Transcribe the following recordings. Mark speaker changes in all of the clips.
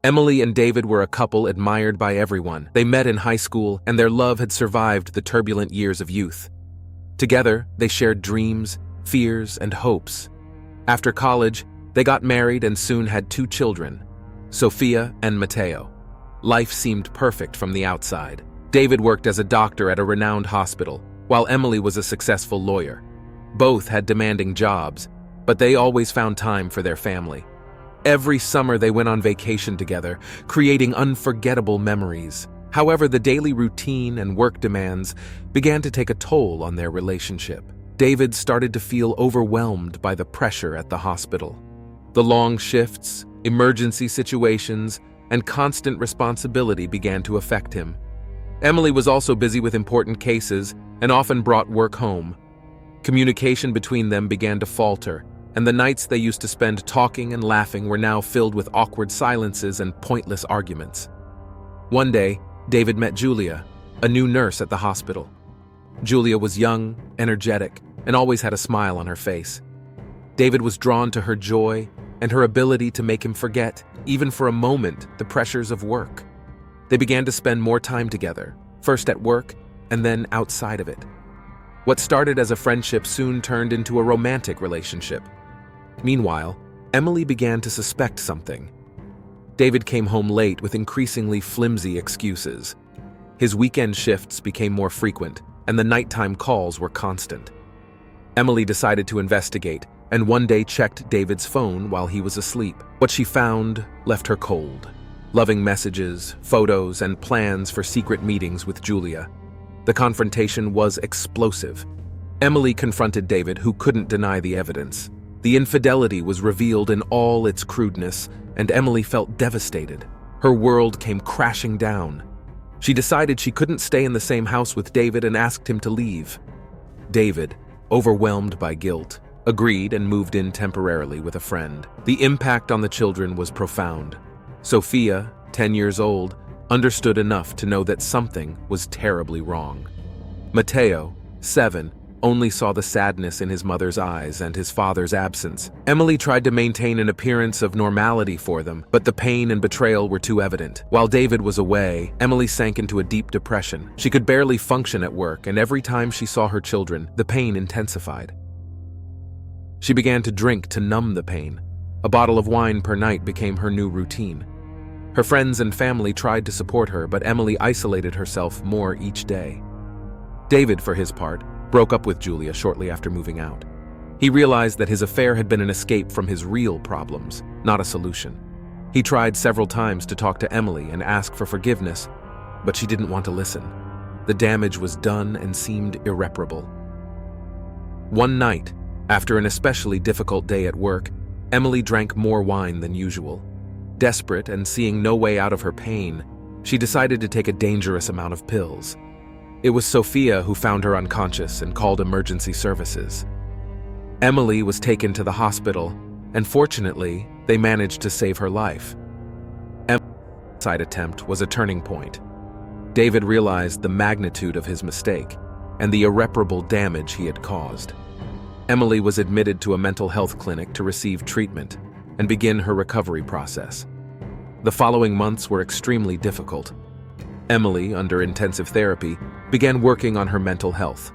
Speaker 1: Emily and David were a couple admired by everyone. They met in high school, and their love had survived the turbulent years of youth. Together, they shared dreams, fears, and hopes. After college, they got married and soon had 2 children, Sophia and Matteo. Life seemed perfect from the outside. David worked as a doctor at a renowned hospital, while Emily was a successful lawyer. Both had demanding jobs, but they always found time for their family. Every summer they went on vacation together, creating unforgettable memories. However, the daily routine and work demands began to take a toll on their relationship. David started to feel overwhelmed by the pressure at the hospital. The long shifts, emergency situations, and constant responsibility began to affect him. Emily was also busy with important cases and often brought work home. Communication between them began to falter, and the nights they used to spend talking and laughing were now filled with awkward silences and pointless arguments. One day, David met Julia, a new nurse at the hospital. Julia was young, energetic, and always had a smile on her face. David was drawn to her joy and her ability to make him forget, even for a moment, the pressures of work. They began to spend more time together, first at work and then outside of it. What started as a friendship soon turned into a romantic relationship. Meanwhile, Emily began to suspect something. David came home late with increasingly flimsy excuses. His weekend shifts became more frequent, and the nighttime calls were constant. Emily decided to investigate, and one day checked David's phone while he was asleep. What she found left her cold. Loving messages, photos, and plans for secret meetings with Julia. The confrontation was explosive. Emily confronted David, who couldn't deny the evidence. The infidelity was revealed in all its crudeness, and Emily felt devastated. Her world came crashing down. She decided she couldn't stay in the same house with David and asked him to leave. David, overwhelmed by guilt, agreed and moved in temporarily with a friend. The impact on the children was profound. Sophia, 10 years old, understood enough to know that something was terribly wrong. Matteo, 7, only saw the sadness in his mother's eyes and his father's absence. Emily tried to maintain an appearance of normality for them, but the pain and betrayal were too evident. While David was away, Emily sank into a deep depression. She could barely function at work, and every time she saw her children, the pain intensified. She began to drink to numb the pain. A bottle of wine per night became her new routine. Her friends and family tried to support her, but Emily isolated herself more each day. David, for his part, broke up with Julia shortly after moving out. He realized that his affair had been an escape from his real problems, not a solution. He tried several times to talk to Emily and ask for forgiveness, but she didn't want to listen. The damage was done and seemed irreparable. One night, after an especially difficult day at work, Emily drank more wine than usual. Desperate and seeing no way out of her pain, she decided to take a dangerous amount of pills. It was Sophia who found her unconscious and called emergency services. Emily was taken to the hospital, and fortunately, they managed to save her life. Emily's suicide attempt was a turning point. David realized the magnitude of his mistake and the irreparable damage he had caused. Emily was admitted to a mental health clinic to receive treatment and begin her recovery process. The following months were extremely difficult. Emily, under intensive therapy, began working on her mental health.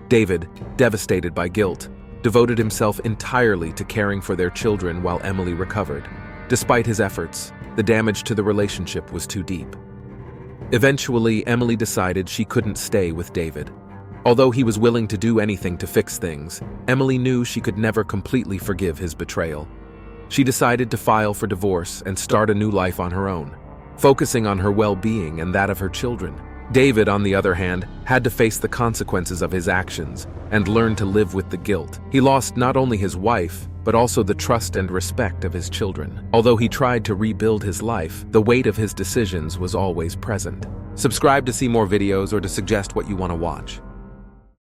Speaker 1: David, devastated by guilt, devoted himself entirely to caring for their children while Emily recovered. Despite his efforts, the damage to the relationship was too deep. Eventually, Emily decided she couldn't stay with David. Although he was willing to do anything to fix things, Emily knew she could never completely forgive his betrayal. She decided to file for divorce and start a new life on her own, focusing on her well-being and that of her children. David, on the other hand, had to face the consequences of his actions and learn to live with the guilt. He lost not only his wife, but also the trust and respect of his children. Although he tried to rebuild his life, the weight of his decisions was always present. Subscribe to see more videos or to suggest what you want to watch.